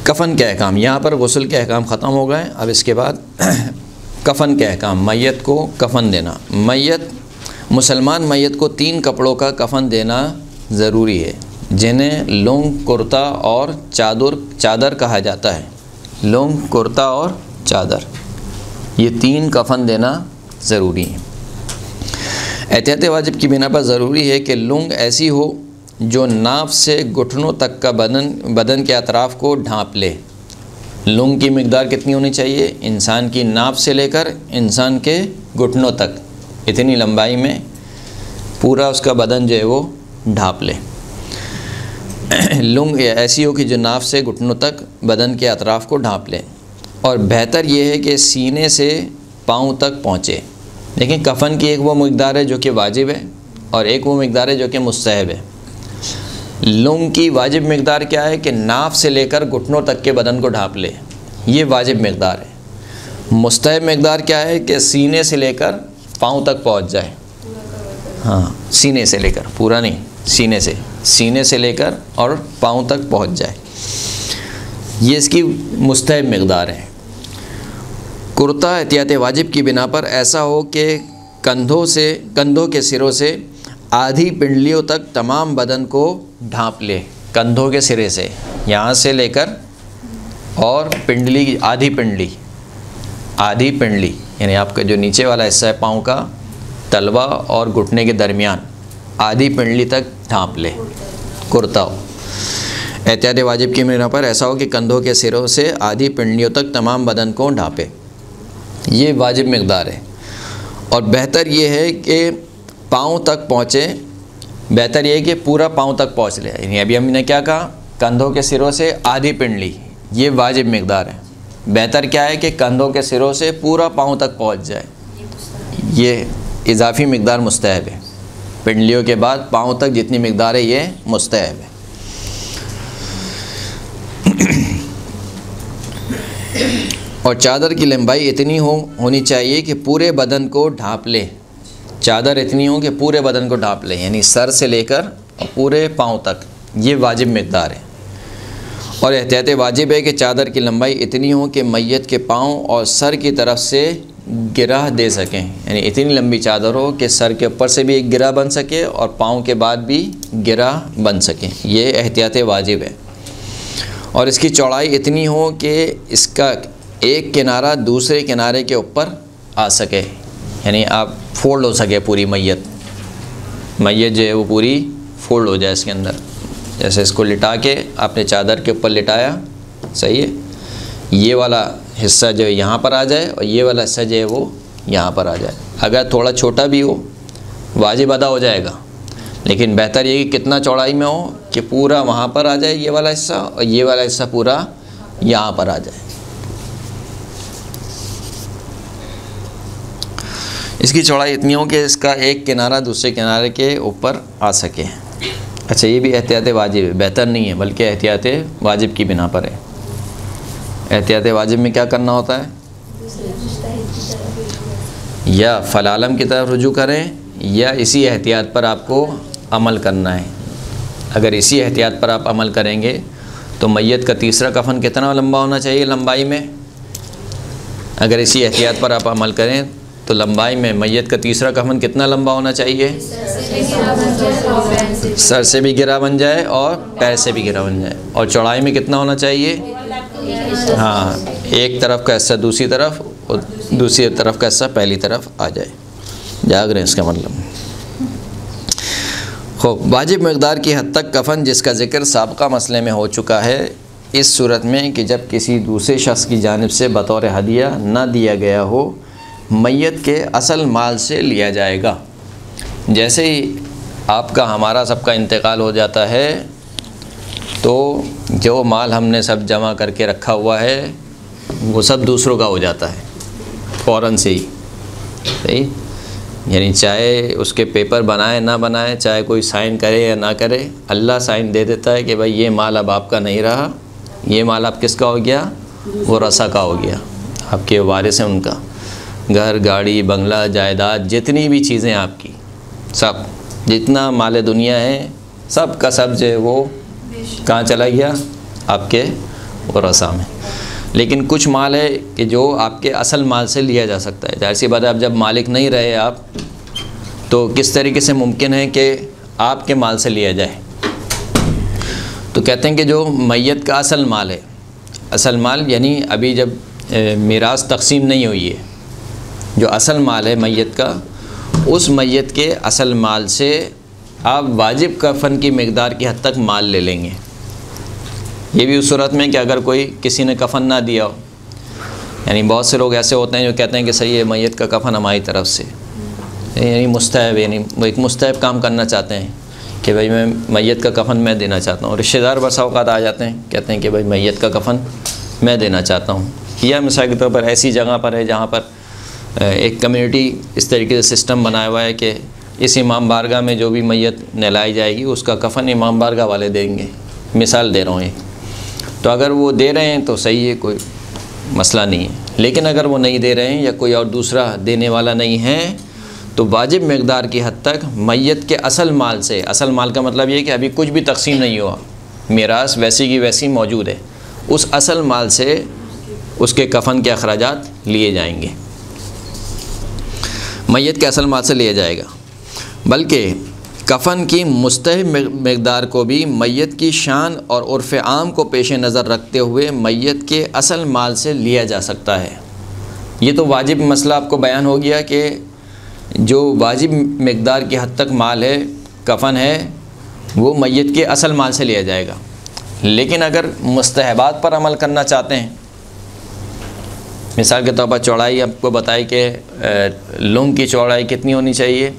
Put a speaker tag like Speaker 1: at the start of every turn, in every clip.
Speaker 1: कफ़न के अहकाम, यहाँ पर गुस्ल के अहकाम ख़त्म हो गए। अब इसके बाद कफ़न के अहकाम, मैयत को कफ़न देना। मैयत, मुसलमान मैयत को 3 कपड़ों का कफ़न देना ज़रूरी है, जिन्हें लुंग, कुर्ता और चादर कहा जाता है। लुंग, कुर्ता और चादर, ये 3 कफ़न देना ज़रूरी है। एहतियात वाजिब की बिना पर ज़रूरी है कि लुंग ऐसी हो जो नाफ से घुटनों तक का बदन के अतराफ़ को ढाँप ले। लुंग की मिकदार कितनी होनी चाहिए? इंसान की नाफ से लेकर इंसान के घुटनों तक, इतनी लंबाई में पूरा उसका बदन जो है वो ढाँप ले। लुंग ऐसी हो कि जो नाफ से घुटनों तक बदन के अतराफ़ को ढाँप ले। और बेहतर ये है कि सीने से पाँव तक पहुँचे। लेकिन कफ़न की एक वो मिकदार है जो कि वाजिब है और एक वो मिकदार है जो कि मुस्तहब है। लुंग की वाजिब मिकदार क्या है कि नाफ से लेकर घुटनों तक के बदन को ढाँप ले, ये वाजिब मिकदार है। मुस्तहब मिकदार क्या है कि सीने से लेकर पाँव तक पहुँच जाए। हाँ, सीने से लेकर, पूरा नहीं, सीने से लेकर और पाँव तक पहुँच जाए, ये इसकी मुस्तहब मिकदार है। कुर्ता एहतियात वाजिब की बिना पर ऐसा हो कि कंधों के सिरों से आधी पिंडलियों तक तमाम बदन को ढाँप ले। कंधों के सिरे से, यहाँ से लेकर और पिंडली, आधी पिंडली यानी आपका जो नीचे वाला हिस्सा है पाँव का, तलवा और घुटने के दरमियान, आधी पिंडली तक ढाँप ले, कुर्ता हो। एहतियात वाजिब की बिना पर ऐसा हो कि कंधों के सिरों से आधी पिंडलियों तक तमाम बदन को ढाँपे, ये वाजिब मिकदार है। और बेहतर ये है कि पाँव तक पहुँचे, बेहतर ये है कि पूरा पाँव तक पहुँच ले। यानी अभी हमने क्या कहा, कंधों के सिरों से आधी पिंडली, ये वाजिब मिकदार है। बेहतर क्या है कि कंधों के सिरों से पूरा पाँव तक पहुँच जाए, ये इजाफ़ी मिकदार मुस्तहब है। पिंडलियों के बाद पाँव तक जितनी मिकदार है ये मुस्तहब है। और चादर की लंबाई इतनी होनी चाहिए कि पूरे बदन को ढाँप ले। चादर इतनी हो कि पूरे बदन को ढाँप ले, यानी सर से लेकर पूरे पाँव तक, ये वाजिब मिकदार है। और एहतियात वाजिब है कि चादर की लंबाई इतनी हो कि मैयत के पाँव और सर की तरफ से गिरह दे सकें, यानी इतनी लंबी चादर हो कि सर के ऊपर से भी एक गिरह बन सके और पाँव के बाद भी गिरह बन सके, ये एहतियात वाजिब है। और इसकी चौड़ाई इतनी हो कि इसका एक किनारा दूसरे किनारे के ऊपर आ सके, यानी आप फोल्ड हो सके, पूरी मैयत जो है वो पूरी फोल्ड हो जाए इसके अंदर। जैसे इसको लिटा के आपने चादर के ऊपर लिटाया, सही है, ये वाला हिस्सा जो है यहाँ पर आ जाए और ये वाला हिस्सा जो है वो यहाँ पर आ जाए। अगर थोड़ा छोटा भी हो वाजिब अदा हो जाएगा, लेकिन बेहतर ये कि कितना चौड़ाई में हो कि पूरा वहाँ पर आ जाए ये वाला हिस्सा, और ये वाला हिस्सा पूरा यहाँ पर आ जाए। इसकी चौड़ाई इतनी हो कि इसका एक किनारा दूसरे किनारे के ऊपर आ सके। अच्छा, ये भी एहतियात वाजिब है, बेहतर नहीं है, बल्कि एहतियात वाजिब की बिना पर है। एहतियात वाजिब में क्या करना होता है? या फलालम की तरफ रुजू करें या इसी एहतियात पर आपको अमल करना है। अगर इसी एहतियात पर आप अमल करेंगे तो मैयत का तीसरा कफ़न कितना लंबा होना चाहिए लंबाई में? अगर इसी एहतियात पर आप अमल करें तो लंबाई में मैयत का तीसरा कफ़न कितना लंबा होना चाहिए? सर से भी गिरा बन जाए और पैर से भी गिरा बन जाए। और चौड़ाई में कितना होना चाहिए? हाँ, एक तरफ का हिस्सा दूसरी तरफ और दूसरी तरफ का हिस्सा पहली तरफ आ जाए। जाग रहे हैं इसका मतलब। खूब, वाजिब मिकदार की हद तक कफ़न जिसका ज़िक्र साबका मसले में हो चुका है, इस सूरत में कि जब किसी दूसरे शख्स की जानिब से बतौर हदिया न दिया गया हो, मैयत के असल माल से लिया जाएगा। जैसे ही आपका हमारा सबका इंतकाल हो जाता है तो जो माल हमने सब जमा करके रखा हुआ है वो सब दूसरों का हो जाता है फ़ौरन से ही, सही। यानी चाहे उसके पेपर बनाए ना बनाए, चाहे कोई साइन करे या ना करे, अल्लाह साइन दे देता है कि भाई ये माल अब आपका नहीं रहा, ये माल अब किसका हो गया? वो रसा का हो गया, आपके वारिस हैं उनका। घर, गाड़ी, बंगला, जायदाद, जितनी भी चीज़ें आपकी, सब जितना माल दुनिया है, सब का सब जो है वो कहाँ चला गया? आपके वरसा में। लेकिन कुछ माल है कि जो आपके असल माल से लिया जा सकता है। जाहिर सी बात है, अब जब मालिक नहीं रहे आप, तो किस तरीके से मुमकिन है कि आपके माल से लिया जाए। तो कहते हैं कि जो मैयत का असल माल है, असल माल यानी अभी जब मीरास तकसीम नहीं हुई है, जो असल माल है मैयत का, उस मैयत के असल माल से आप वाजिब कफ़न की मिक़दार की हद तक माल ले लेंगे। ये भी उस सूरत में कि अगर कोई किसी ने कफ़न ना दिया हो, यानी बहुत से लोग ऐसे होते हैं जो कहते हैं कि सही है मैयत का कफ़न हमारी तरफ से, यानी मुस्तहब, यानी वो एक मुस्तहब काम करना चाहते हैं कि भाई मैं मैयत का कफ़न मैं देना चाहता हूँ। रिश्तेदार बसा औक़ात आ जाते हैं, कहते हैं कि भाई मैयत का कफ़न मैं देना चाहता हूँ। या मिसाल के तौर पर ऐसी जगह पर है जहाँ पर एक कम्युनिटी इस तरीके से सिस्टम बनाया हुआ है कि इस इमाम बारगाह में जो भी मैयत नहलाई जाएगी उसका कफ़न इमाम बारगाह वाले देंगे। मिसाल दे रहा हूँ ये, तो अगर वो दे रहे हैं तो सही है, कोई मसला नहीं है। लेकिन अगर वो नहीं दे रहे हैं या कोई और दूसरा देने वाला नहीं है, तो वाजिब मिक़दार की हद तक मैयत के असल माल से, असल माल का मतलब ये कि अभी कुछ भी तकसीम नहीं हुआ, मीरास वैसी की वैसी मौजूद है, उस असल माल से उसके कफ़न के अखराजात लिए जाएंगे, मैयत के असल माल से लिया जाएगा। बल्कि कफ़न की मुस्तहिब मिक़दार को भी मैयत की शान और उर्फ़ आम को पेश नज़र रखते हुए मैयत के असल माल से लिया जा सकता है। ये तो वाजिब मसला आपको बयान हो गया कि जो वाजिब मिक़दार की हद तक माल है, कफ़न है, वो मैयत के असल माल से लिया जाएगा। लेकिन अगर मुस्तहबात पर अमल करना चाहते हैं, मिसाल के तौर पर चौड़ाई आपको बताई कि लुंग की चौड़ाई कितनी होनी चाहिए,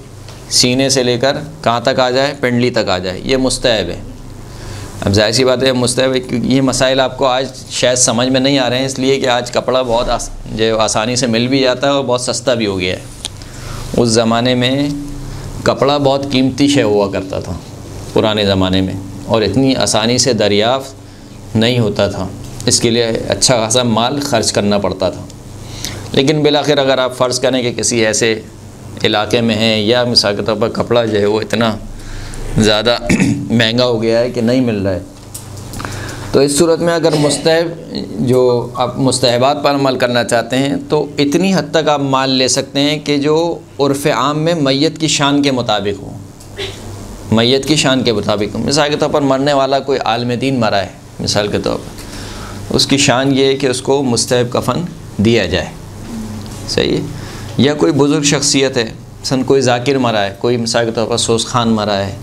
Speaker 1: सीने से लेकर कहाँ तक आ जाए, पेंडली तक आ जाए, ये मुस्तहब है। अब जाहिर सी बात है मुस्तहब है, क्योंकि ये मसाइल आपको आज शायद समझ में नहीं आ रहे हैं, इसलिए कि आज कपड़ा बहुत जो आसानी से मिल भी जाता है और बहुत सस्ता भी हो गया है। उस ज़माने में कपड़ा बहुत कीमती शय हुआ करता था पुराने ज़माने में, और इतनी आसानी से दरियाफ़्त नहीं होता था, इसके लिए अच्छा खासा माल खर्च करना पड़ता था। लेकिन बिलाखिर अगर आप फ़र्ज़ करें कि किसी ऐसे इलाके में हैं, या मिसाल के तौर पर कपड़ा जो है वो इतना ज़्यादा महंगा हो गया है कि नहीं मिल रहा है, तो इस सूरत में अगर मुस्तहब जो आप मुस्तहबात पर अमल करना चाहते हैं, तो इतनी हद तक आप माल ले सकते हैं कि जो उर्फ़ आम में मैयत की शान के मुताबिक हो, मैयत की शान के मुताबिक हो। मिसाल के तौर पर मरने वाला कोई आलिम दीन मरा है, मिसाल के तौर पर उसकी शान ये है कि उसको मुस्तहब कफ़न दिया जाए, सही है। या कोई बुज़ुर्ग शख्सियत है, सन कोई ज़ाकिर मरा है, कोई मिसाल के तौर पर सोस खान मरा है,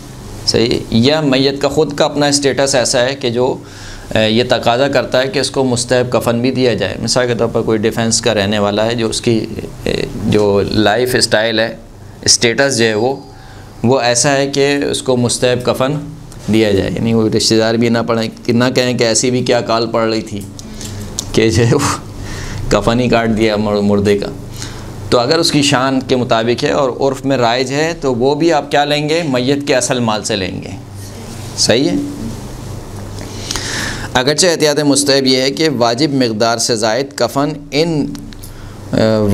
Speaker 1: सही है। या मैयत का ख़ुद का अपना स्टेटस ऐसा है कि जो ये तकाज़ा करता है कि उसको मुस्तहब कफ़न भी दिया जाए। मिसाल के तौर पर कोई डिफेंस का रहने वाला है, जो उसकी जो लाइफ स्टाइल है, स्टेटस जो है वो ऐसा है कि उसको मुस्तहब कफ़न दिया जाए, यानी वो रिश्तेदार भी ना पड़े कि ना कहें कि ऐसी भी क्या काल पड़ रही थी कि जो है वो कफ़न ही काट दिया मुर्दे का। तो अगर उसकी शान के मुताबिक है और उर्फ़ में राइज है, तो वो भी आप क्या लेंगे, मैयत के असल माल से लेंगे, सही है। अगरचे एहतियात मुस्तहब ये है कि वाजिब मिक़दार से ज़ायद कफ़न इनके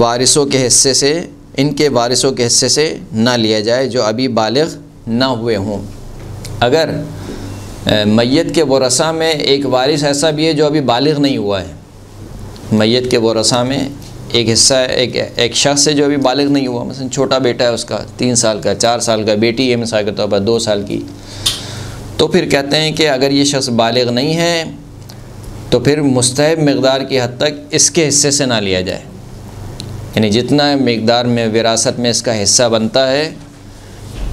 Speaker 1: वारिसों के हिस्से से ना लिया जाए जो अभी बालिग़ ना हुए हों। अगर मैयत के वरसा में एक वारिस ऐसा भी है जो अभी बालिग़ नहीं हुआ है, मैयत के वरसा में एक हिस्सा एक शख्स है जो अभी बालिग़ नहीं हुआ, मसलन छोटा बेटा है उसका 3 साल का, 4 साल का, बेटी है मिसाल के तौर पर 2 साल की, तो फिर कहते हैं कि अगर ये शख्स बालिग़ नहीं है तो फिर मुस्तहब मिक़दार की हद तक इसके हिस्से से ना लिया जाए, यानी जितना मिक़दार में विरासत में इसका हिस्सा बनता है,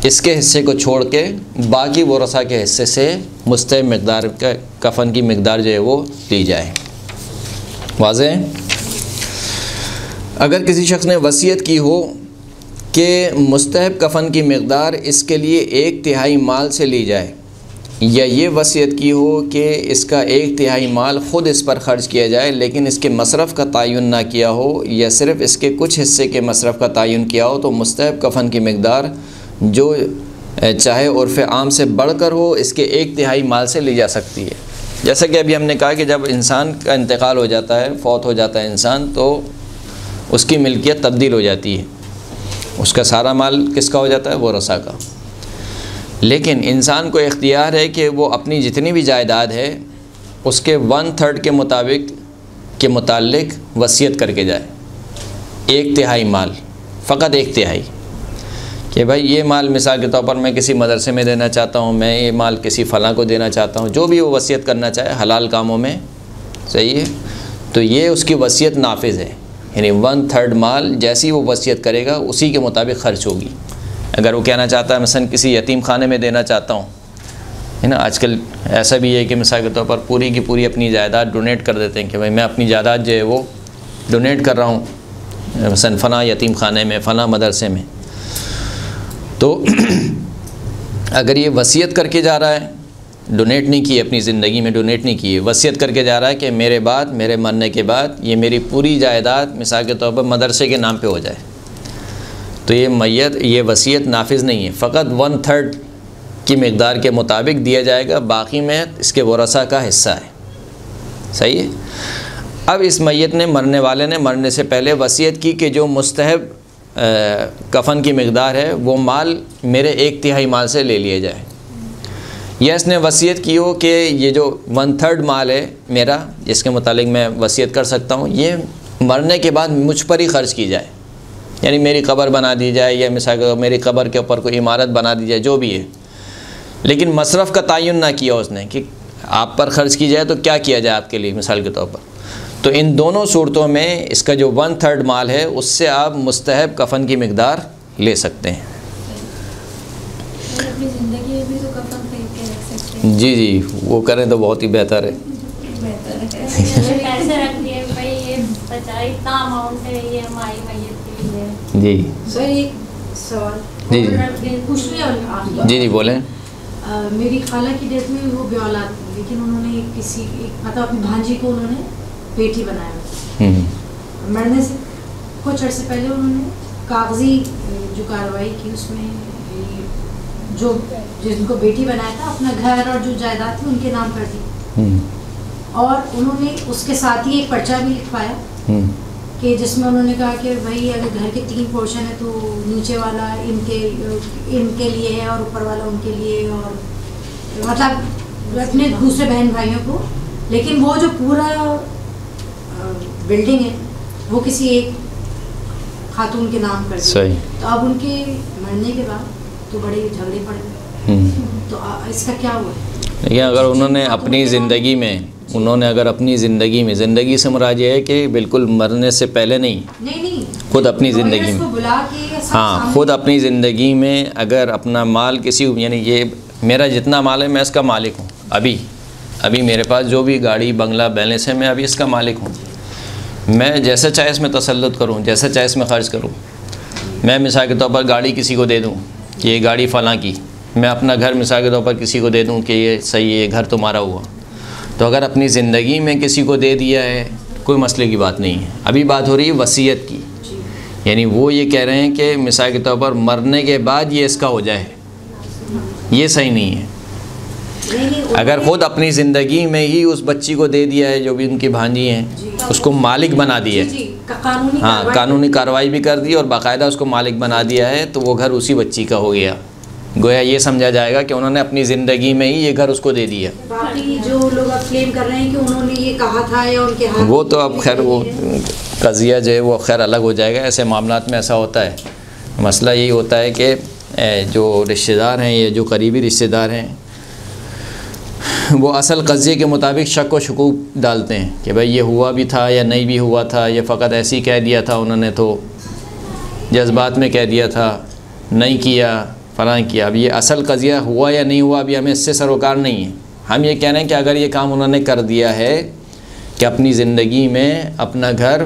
Speaker 1: इसके हिस्से को छोड़ के बाकी वरसा के हिस्से से मुस्तहब मिक़दार का कफ़न की मिक़दार जो है वो ली जाए। वाज़ेह है? अगर किसी शख्स ने वसीयत की हो कि मुस्तहब कफ़न की मिक़दार इसके लिए 1/3 माल से ली जाए, या ये वसीयत की हो कि इसका 1/3 माल ख़ुद इस पर ख़र्च किया जाए लेकिन इसके मसरफ़ का तयन ना किया हो, या सिर्फ़ इसके कुछ हिस्से के मसरफ़ का तयन किया हो, तो मुस्तहब कफ़न की मिक़दार जो चाहे उर्फ़ आम से बढ़कर हो, इसके 1/3 माल से ली जा सकती है। जैसा कि अभी हमने कहा कि जब इंसान का इंतकाल हो जाता है, फ़ौत हो जाता है इंसान, तो उसकी मिल्कियत तब्दील हो जाती है, उसका सारा माल किसका हो जाता है, वरसा का। लेकिन इंसान को इख्तियार है कि वो अपनी जितनी भी जायदाद है उसके 1/3 के मुतालिक वसीयत करके जाए, 1/3 माल, फ़कत 1/3, कि भाई ये माल मिसाल के तौर पर मैं किसी मदरसे में देना चाहता हूँ, मैं ये माल किसी फ़लाँ को देना चाहता हूँ, जो भी वो वसीयत करना चाहे हलाल कामों में, सही है, तो ये उसकी वसीयत नाफिज़ है। यानी 1/3 माल जैसी वो वसीयत करेगा उसी के मुताबिक ख़र्च होगी। अगर वो कहना चाहता है मसलन किसी यतीम खाने में देना चाहता हूँ, है ना, आजकल ऐसा भी है कि मिसाल के तौर पर पूरी की पूरी अपनी जायदाद डोनेट कर देते हैं कि भाई मैं अपनी जायदाद जो है वो डोनेट कर रहा हूँ मसलन फ़लाँ यतीम खाने में, फ़लाँ मदरसे में। तो अगर ये वसीयत करके जा रहा है, डोनेट नहीं किए, अपनी ज़िंदगी में डोनेट नहीं किए, वसीयत करके जा रहा है कि मेरे बाद, मेरे मरने के बाद ये मेरी पूरी जायदाद मिसाल के तौर पर मदरसे के नाम पे हो जाए, तो ये वसीयत नाफिज़ नहीं है, फ़कत 1/3 की मिक़दार के मुताबिक दिया जाएगा, बाकी में इसके वरसा का हिस्सा है, सही है। अब इस मैयत ने, मरने वाले ने मरने से पहले वसीयत की कि जो मुस्तहब कफ़न की मिक़दार है वो माल मेरे 1/3 माल से ले लिया जाए, या इसने वसीयत की हो कि ये जो 1/3 माल है मेरा, जिसके मुतालिक मैं वसीयत कर सकता हूँ, ये मरने के बाद मुझ पर ही ख़र्च की जाए, यानी मेरी कब्र बना दी जाए, या मिसाल मेरी कब्र के ऊपर कोई इमारत बना दी जाए, जो भी है, लेकिन मसरफ़ का तयन ना किया उसने कि आप पर ख़र्च की जाए तो क्या किया जाए आपके लिए मिसाल के तौर पर। तो इन दोनों सूरतों में इसका जो 1/3 माल है उससे आप मुस्तहब कफ़न की मिक़दार ले सकते हैं।
Speaker 2: अपनी ज़िंदगी में भी तो कफ़न खरीद के रख सकते हैं।
Speaker 1: जी जी, वो करें तो बहुत ही बेहतर है।
Speaker 2: पैसे रख दिए भाई, ये बचा इतना अमाउंट है, ये हमारी मैयत के लिए है।
Speaker 1: जी
Speaker 3: सर एक सवाल
Speaker 1: जी जी
Speaker 3: पूछ लिया
Speaker 1: जी जी बोलें।
Speaker 3: मेरी खाला की डेथ में वो बेऔलाद थी, लेकिन उन्होंने किसी मतलब अपनी भांजी को उन्होंने बेटी बनाया। मरने से कुछ अर्से पहले उन्होंने कागजी जो कार्रवाई की उसमें जो जिनको बेटी बनाया था अपना घर और जो जायदाद थी उनके नाम कर दी, और उन्होंने उसके साथ ही एक पर्चा भी लिखवाया कि जिसमें उन्होंने कहा कि भाई अगर घर के 3 पोर्शन है तो नीचे वाला इनके लिए है और ऊपर वाला उनके लिए, और मतलब अपने दूसरे बहन भाइयों को, लेकिन वो जो पूरा बिल्डिंग है वो किसी एक खातून के नाम कर दी।
Speaker 1: सही।
Speaker 3: तो अब उनके मरने के बाद तो बड़े झगड़े पड़ गए, तो इसका क्या हुआ?
Speaker 1: देखिए, अगर उन्होंने अपनी ज़िंदगी में, ज़िंदगी से मुराद ये है कि बिल्कुल मरने से पहले नहीं, खुद अपनी ज़िंदगी में, हाँ, खुद अपनी ज़िंदगी में अगर अपना माल किसी, यानी ये मेरा जितना माल है मैं इसका मालिक हूँ, अभी मेरे पास जो भी गाड़ी बंगला बैलेंस है मैं अभी इसका मालिक हूँ, मैं जैसे चाहे इसमें तसल्लुत करूँ, जैसे चाहे इसमें ख़र्च करूँ। मैं मिसाल के तौर पर गाड़ी किसी को दे दूँ कि ये गाड़ी फ़लाँ की, मैं अपना घर मिसाल के तौर पर किसी को दे दूँ कि ये सही है, ये घर तुम्हारा हुआ। तो अगर अपनी ज़िंदगी में किसी को दे दिया है कोई मसले की बात नहीं है। अभी बात हो रही है वसीयत की, यानी वो ये कह रहे हैं कि मिसाल के तौर पर मरने के बाद ये इसका हो जाए, ये सही नहीं है। अगर ख़ुद अपनी ज़िंदगी में ही उस बच्ची को दे दिया है जो भी उनकी भांजी हैं, उसको मालिक बना दिया है, हाँ, कानूनी कार्रवाई भी कर दी और बाकायदा उसको मालिक बना दिया है, तो वो घर उसी बच्ची का हो गया। गोया ये समझा जाएगा कि उन्होंने अपनी ज़िंदगी में ही ये घर उसको दे दिया।
Speaker 3: बाकी जो लोग अब क्लेम कर रहे हैं कि उन्होंने ये कहा था या उनके हाथ,
Speaker 1: वो तो अब खैर वो कज़िया जो है वो खैर अलग हो जाएगा। ऐसे मामलात में ऐसा होता है, मसला यही होता है कि जो रिश्तेदार हैं, ये जो करीबी रिश्तेदार हैं, वो असल कज़िये के मुताबिक शक व शकूक डालते हैं कि भाई ये हुआ भी था या नहीं भी हुआ था, ये फ़कत ऐसे ही कह दिया था उन्होंने, तो जज्बात में कह दिया था, नहीं किया, फ़लाँ किया। अब ये असल कज़िया हुआ या नहीं हुआ अभी हमें इससे सरोकार नहीं है। हम ये कह रहे हैं कि अगर ये काम उन्होंने कर दिया है कि अपनी ज़िंदगी में अपना घर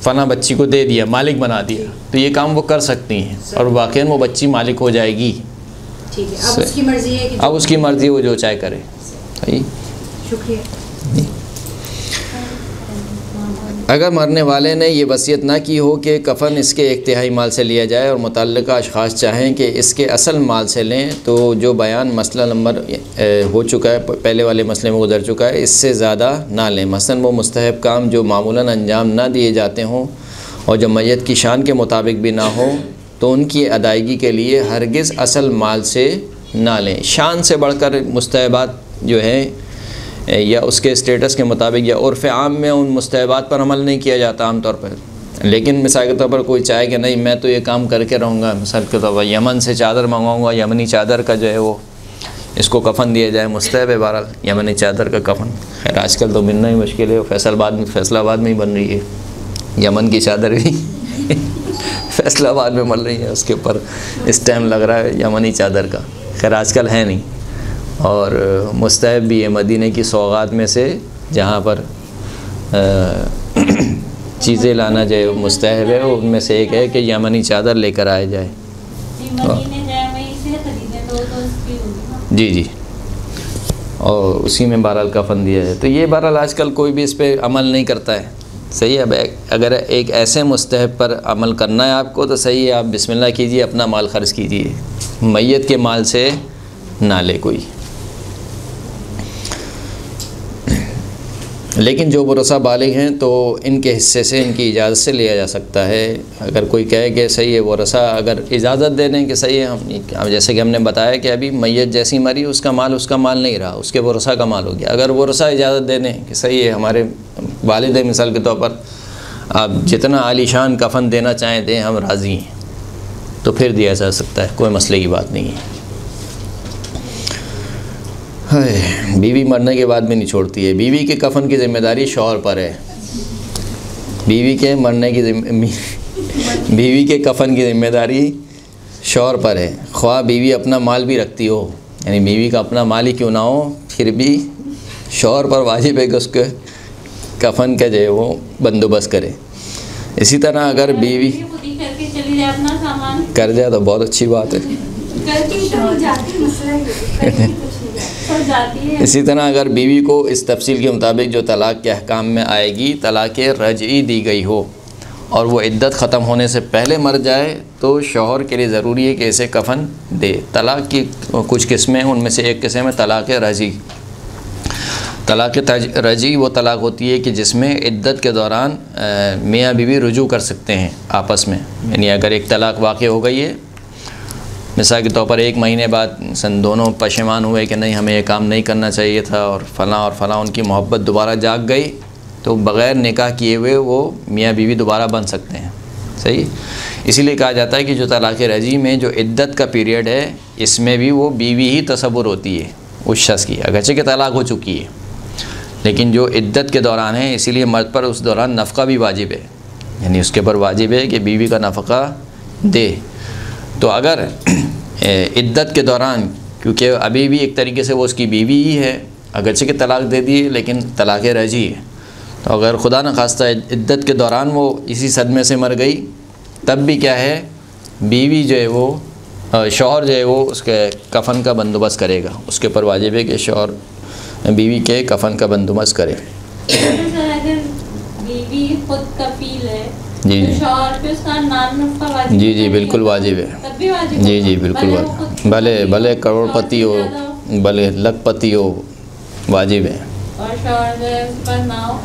Speaker 1: फ़लाँ बच्ची को दे दिया, मालिक बना दिया, तो ये काम वो कर सकती हैं और वाक़ई वो बच्ची मालिक हो जाएगी।
Speaker 3: ठीक है, अब उसकी मर्ज़ी है कि
Speaker 1: अब उसकी मर्ज़ी, वो जो चाहे करे। सही,
Speaker 3: शुक्रिया।
Speaker 1: अगर मरने वाले ने ये वसीयत ना की हो कि कफ़न इसके 1/3 माल से लिया जाए और मुतल्लिका अशख़ास चाहें कि इसके असल माल से लें, तो जो बयान मसला नंबर हो चुका है, पहले वाले मसले में गुजर चुका है, इससे ज़्यादा ना लें। मसलन वो मुस्तहब काम जो मामूलन अंजाम ना दिए जाते हों और जो मैयत की शान के मुताबिक भी ना हो, तो उनकी अदायगी के लिए हरगिज़ असल माल से ना लें। शान से बढ़कर मुस्तहबात जो है या उसके स्टेटस के मुताबिक या उर्फ़ आम में उन मुस्तहबात पर अमल नहीं किया जाता आम तौर पर। लेकिन मिसाल के तौर पर कोई चाहे कि नहीं मैं तो ये काम करके रहूँगा, मिसाल के तौर पर यमन से चादर मंगवाऊँगा, यमनी चादर का जो है वो इसको कफ़न दिया जाए, मुस्तहब है बहरहाल यमनी चादर का कफ़न। खैर आजकल तो मिलना ही मुश्किल है, फैसलाबाद में ही बन रही है यमन की चादर भी फैसलाबाद में बन रही है, उसके ऊपर स्टैम्प लग रहा है यमनी चादर का। खैर आजकल है नहीं, और मुस्तहब भी है, मदीने की सौगात में से जहाँ पर चीज़ें लाना जो मुस्तहब है उनमें से एक है कि यमनी चादर लेकर आया जाए। जी जी, और उसी में बहरहाल कफ़न दिया है। तो ये बहरहाल आजकल कोई भी इस पर अमल नहीं करता है, सही है। अब अगर एक ऐसे मुस्तहब पर अमल करना है आपको तो सही है, आप बिस्मिल्लाह कीजिए, अपना माल खर्च कीजिए, मैयत के माल से ना ले कोई। लेकिन जो वरसा बालिग हैं तो इनके हिस्से से, इनकी इजाज़त से लिया जा सकता है। अगर कोई कहे कि सही है वरसा अगर इजाज़त दे दें कि सही है, हम जैसे कि हमने बताया कि अभी मैयत जैसी मरी उसका माल नहीं रहा, उसके वरसा का माल हो गया। अगर वरसा इजाज़त दे दें कि सही है हमारे वालिद मिसाल के तौर पर आप जितना आलीशान कफ़न देना चाहें दें, हम राज़ी हैं, तो फिर दिया जा सकता है, कोई मसले की बात नहीं है। बीवी मरने के बाद भी नहीं छोड़ती है। बीवी के कफ़न की ज़िम्मेदारी शौहर पर है। बीवी के कफ़न की ज़िम्मेदारी शौहर पर है, ख्वाह बीवी अपना माल भी रखती हो, यानी बीवी का अपना माल ही क्यों ना हो, फिर भी शौहर पर वाजिब है कि उसके कफ़न का जो है वो बंदोबस्त करे। इसी तरह अगर बीवी कर जाए तो बहुत अच्छी बात है। इसी तरह अगर बीवी को इस तफसील के मुताबिक जो तलाक़ के अहकाम में आएगी तलाक़ रजई दी गई हो और वो इद्दत ख़त्म होने से पहले मर जाए तो शौहर के लिए ज़रूरी है कि इसे कफ़न दे। तलाक़ की कुछ किस्में, उनमें से एक किस्म है तलाक़ रजी। तलाक़ रजी वो तलाक़ होती है कि जिसमें इद्दत के दौरान मियाँ बीवी रुजू कर सकते हैं आपस में, यानी अगर एक तलाक़ वाक़ हो गई है, मिसाल के तौर पर 1 महीने बाद दोनों पशेमान हुए कि नहीं हमें ये काम नहीं करना चाहिए था और फ़लाँ उनकी मोहब्बत दोबारा जाग गई, तो बग़ैर निकाह किए हुए वो मियाँ बीवी दोबारा बन सकते हैं, सही। इसीलिए कहा जाता है कि जो तलाक़ रजी में जो इद्दत का पीरियड है इसमें भी वो बीवी ही तसव्वुर होती है उस शख्स की, अगरचे कि तलाक़ हो चुकी है, लेकिन जो इद्दत के दौरान है इसीलिए मर्द पर उस दौरान नफ़क़ा भी वाजिब है, यानी उसके ऊपर वाजिब है कि बीवी का नफ़क़ा दे। तो अगर इद्दत के दौरान, क्योंकि अभी भी एक तरीके से वो उसकी बीवी ही है, अगरचे कि तलाक़ दे दी है लेकिन तलाक़ रजी है, तो अगर खुदा न खास्ता इद्दत के दौरान वो इसी सदमे से मर गई तब भी क्या है, बीवी जो है वो शौहर जो है वो उसके कफ़न का बंदोबस्त करेगा, उसके ऊपर वाजिब है कि शौहर बीवी के कफ़न का बंदोबस्त करे।
Speaker 2: बीवी खुद कफील है
Speaker 1: जी
Speaker 2: तो शौहर पे उसका नाम वाजिब,
Speaker 1: जी बिल्कुल वाजिब है,
Speaker 2: तब भी वाजिब,
Speaker 1: जी बिल्कुल वाजिब, भले करोड़पति हो भले लखपति हो, वाजिब है।
Speaker 2: और शौहर के पास ना हो,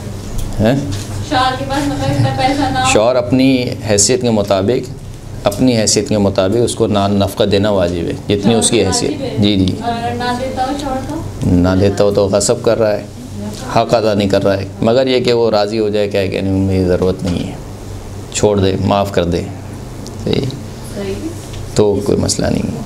Speaker 1: हैं
Speaker 2: शौहर के पास मतलब इतना पैसा ना हो,
Speaker 1: शौहर अपनी हैसियत के मुताबिक उसको नफ़क़ा देना वाजिब है, जितनी उसकी हैसियत। जी जी,
Speaker 2: और ना देता हो शौहर तो
Speaker 1: ना देता हो तो गसब कर रहा है, हक़ अदा नहीं कर रहा है, मगर ये कि वो राज़ी हो जाए, क्या है कहने में ज़रूरत नहीं है, छोड़ दे, माफ़ कर दे, सही, तो कोई मसला नहीं है।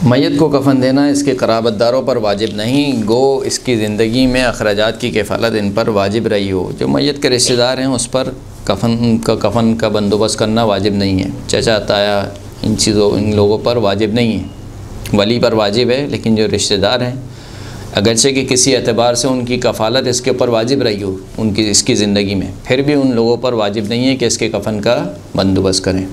Speaker 1: मैयत को कफ़न देना इसके क़राबतदारों पर वाजिब नहीं, गो इसकी ज़िंदगी में अखराजात की किफ़ालत इन पर वाजिब रही हो। जो मैयत के रिश्तेदार हैं उस पर कफ़न का बंदोबस्त करना वाजिब नहीं है, चचा ताया इन लोगों पर वाजिब नहीं है, वली पर वाजिब है, लेकिन जो रिश्तेदार हैं अगरचे कि किसी एतबार से उनकी कफ़ालत इसके ऊपर वाजिब रही हो उनकी इसकी ज़िंदगी में, फिर भी उन लोगों पर वाजिब नहीं है कि इसके कफ़न का बंदोबस्त करें।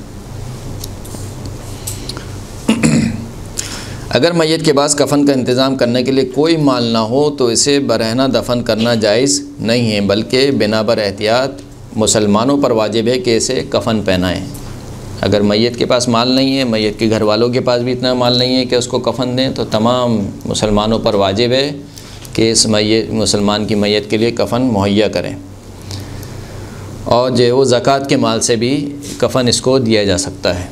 Speaker 1: अगर मैयत के पास कफ़न का इंतज़ाम करने के लिए कोई माल ना हो तो इसे बरहना दफन करना जायज़ नहीं है, बल्कि बिना एहतियात मुसलमानों पर वाजिब है कि इसे कफ़न पहनाएँ। अगर मैयत के पास माल नहीं है, मैयत के घर वालों के पास भी इतना माल नहीं है कि उसको कफ़न दें, तो तमाम मुसलमानों पर वाजिब है कि इस मुसलमान की मैयत के लिए कफ़न मुहैया करें, और जो वो ज़कात के माल से भी कफ़न इसको दिया जा सकता है।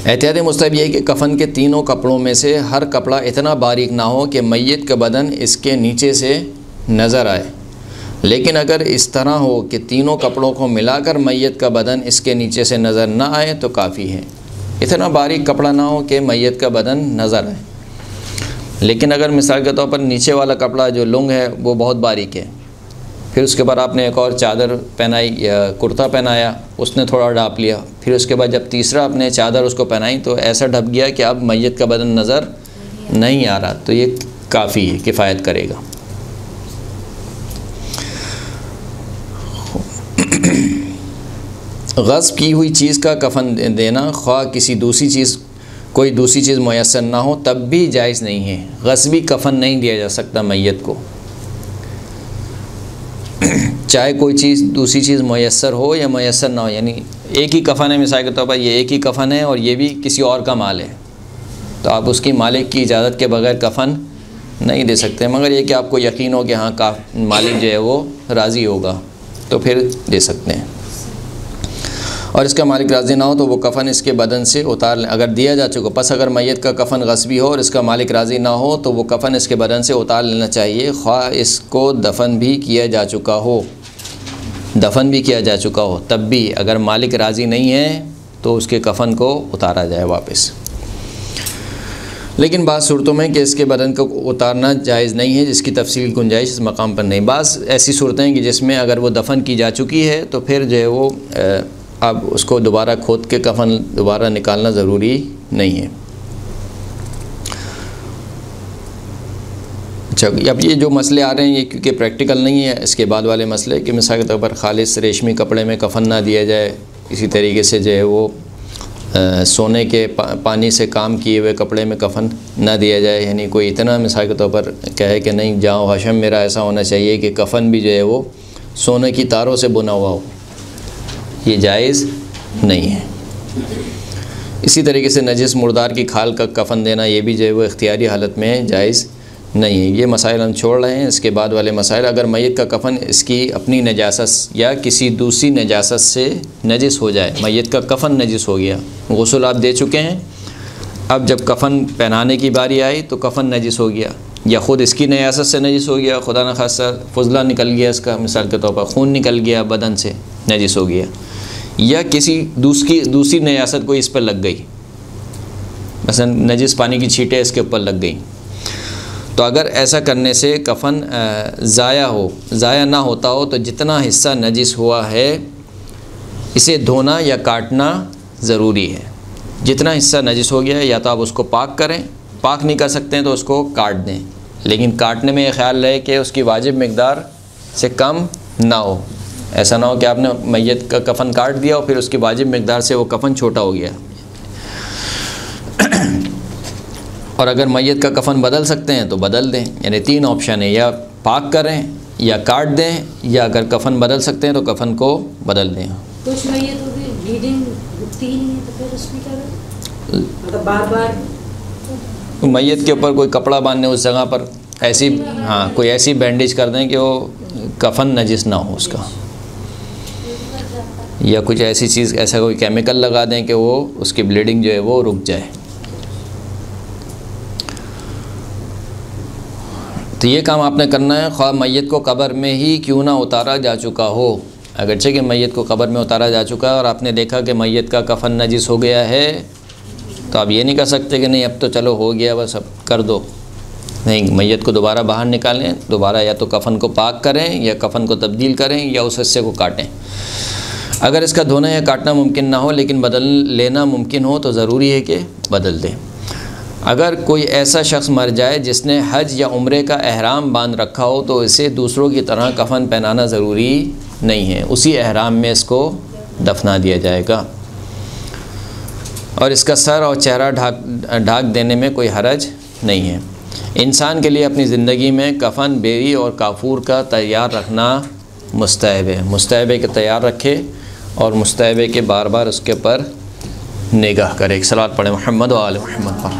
Speaker 1: एहतियात मुस्तहब ये है कि कफ़न के तीनों कपड़ों में से हर कपड़ा इतना बारीक ना हो कि मैयत का बदन इसके नीचे से नज़र आए, लेकिन अगर इस तरह हो कि तीनों कपड़ों को मिलाकर मैयत का बदन इसके नीचे से नज़र ना आए तो काफ़ी है। इतना बारीक कपड़ा ना हो कि मैयत का बदन नज़र आए, लेकिन अगर मिसाल के तौर पर नीचे वाला कपड़ा जो लुंग है वो बहुत बारीक है, फिर उसके बाद आपने एक और चादर पहनाई या कुर्ता पहनाया, उसने थोड़ा ढाँप लिया, फिर उसके बाद जब तीसरा आपने चादर उसको पहनाई तो ऐसा ढप गया कि अब मैयत का बदन नज़र नहीं आ रहा, तो ये काफ़ी है, किफ़ायत करेगा। ग़स्ब की हुई चीज़ का कफ़न देना, ख्वाह किसी दूसरी चीज़ कोई दूसरी चीज़ मुयस्सर ना हो तब भी जायज़ नहीं है। ग़स्बी कफ़न नहीं दिया जा सकता मैयत को, चाहे कोई चीज़ दूसरी चीज़ मुयस्सर हो या मुयस्सर ना हो। यानी एक ही कफ़न है, मिसाल के तौर पर ये एक ही कफ़न है और ये भी किसी और का माल है, तो आप उसकी मालिक की इजाज़त के बगैर कफ़न नहीं दे सकते, मगर ये कि आपको यकीन हो कि हाँ का मालिक जो है वो राज़ी होगा तो फिर दे सकते हैं। और इसका मालिक राज़ी ना हो तो वो कफ़न इसके बदन से उतार लें। अगर दिया जा चुका, बस अगर मैयत का कफ़न ग़स्बी हो और इसका मालिक राज़ी ना हो तो वो कफ़न इसके बदन से उतार लेना चाहिए, ख्वाह इसको दफन भी किया जा चुका हो, दफन भी किया जा चुका हो, तब भी अगर मालिक राज़ी नहीं है तो उसके कफ़न को उतारा जाए वापस। लेकिन बाज़ सूरतों में कि इसके बदन को उतारना जायज़ नहीं है, जिसकी तफसील गुंजाइश इस मकाम पर नहीं। बाज़ ऐसी सूरतें हैं कि जिसमें अगर वो दफन की जा चुकी है तो फिर जो है वो अब उसको दोबारा खोद के कफ़न दोबारा निकालना ज़रूरी नहीं है। अच्छा, अब ये जो मसले आ रहे हैं ये क्योंकि प्रैक्टिकल नहीं है, इसके बाद वाले मसले कि मिसाल के तौर पर खालिस रेशमी कपड़े में कफ़न ना दिया जाए, इसी तरीके से जो है वो सोने के पानी से काम किए हुए कपड़े में कफ़न ना दिया जाए। यानी कोई इतना मिसाल के तौर पर कहे कि नहीं जाओ हशम मेरा ऐसा होना चाहिए कि कफ़न भी जो है वो सोने की तारों से बुना हुआ हो, ये जायज़ नहीं है। इसी तरीके से नजिस मुर्दार की खाल का कफ़न देना ये भी जो है वो इख्तियारी हालत में जायज़ नहीं है। ये मसाइल हम छोड़ रहे हैं। इसके बाद वाले मसाइल, अगर मैयत का कफ़न इसकी अपनी नजासत या किसी दूसरी नजासत से नजिस हो जाए, मैयत का कफ़न नजिस हो गया, गुस्ल आप दे चुके हैं, अब जब कफ़न पहनाने की बारी आई तो कफ़न नजिस हो गया, या ख़ुद इसकी नजासत से नजिस हो गया, खुदा न खासा फुजला निकल गया इसका, मिसाल के तौर पर खून निकल गया बदन से नजिस हो गया, या किसी दूसरी नजासत कोई इस पर लग गई, मसलन नजिस पानी की छींटें इसके ऊपर लग गई, तो अगर ऐसा करने से कफ़न ज़ाया ना होता हो तो जितना हिस्सा नजिस हुआ है इसे धोना या काटना ज़रूरी है। जितना हिस्सा नजिस हो गया है या तो आप उसको पाक करें, पाक नहीं कर सकते हैं तो उसको काट दें, लेकिन काटने में ये ख्याल रहे कि उसकी वाजिब मिक़दार से कम ना हो। ऐसा ना हो कि आपने मैयत का कफ़न काट दिया और फिर उसकी वाजिब मिक़दार से वो कफ़न छोटा हो गया। और अगर मैयत का कफ़न बदल सकते हैं तो बदल दें, यानी 3 ऑप्शन है, या पाक करें या काट दें, या अगर कफ़न बदल सकते हैं तो कफ़न को बदल दें।
Speaker 3: कुछ मैयत हो गई ब्लीडिंग रुकती ही नहीं तो फिर उसमें क्या करें, मतलब बार-बार
Speaker 1: मैयत के ऊपर कोई कपड़ा बांधने उस जगह पर ऐसी, हाँ कोई ऐसी बैंडेज कर दें कि वो कफ़न नजिस ना हो उसका, या कुछ ऐसी चीज़, ऐसा कोई केमिकल लगा दें कि वो उसकी ब्लीडिंग जो है वो रुक जाए। तो ये काम आपने करना है, ख्वाह मैयत को कब्र में ही क्यों ना उतारा जा चुका हो। अगरचे कि मैयत को कब्र में उतारा जा चुका है और आपने देखा कि मैयत का कफ़न नजिस हो गया है, तो आप ये नहीं कर सकते कि नहीं अब तो चलो हो गया बस अब कर दो, नहीं, मैयत को दोबारा बाहर निकालें, दोबारा या तो कफ़न को पाक करें या कफ़न को तब्दील करें या उस हिस्से को काटें। अगर इसका धोना या काटना मुमकिन ना हो लेकिन बदल लेना मुमकिन हो तो ज़रूरी है कि बदल दें। अगर कोई ऐसा शख्स मर जाए जिसने हज या उम्रे का एहराम बांध रखा हो तो इसे दूसरों की तरह कफ़न पहनाना ज़रूरी नहीं है, उसी एहराम में इसको दफना दिया जाएगा और इसका सर और चेहरा ढाक देने में कोई हरज नहीं है। इंसान के लिए अपनी ज़िंदगी में कफ़न, बेरी और काफूर का तैयार रखना मुस्तहब है। मुस्तहब है कि तैयार रखे और मुस्तहब है कि बार बार उसके पर निगाह करे। एक सलात पढ़े मोहम्मद व आले मोहम्मद पर।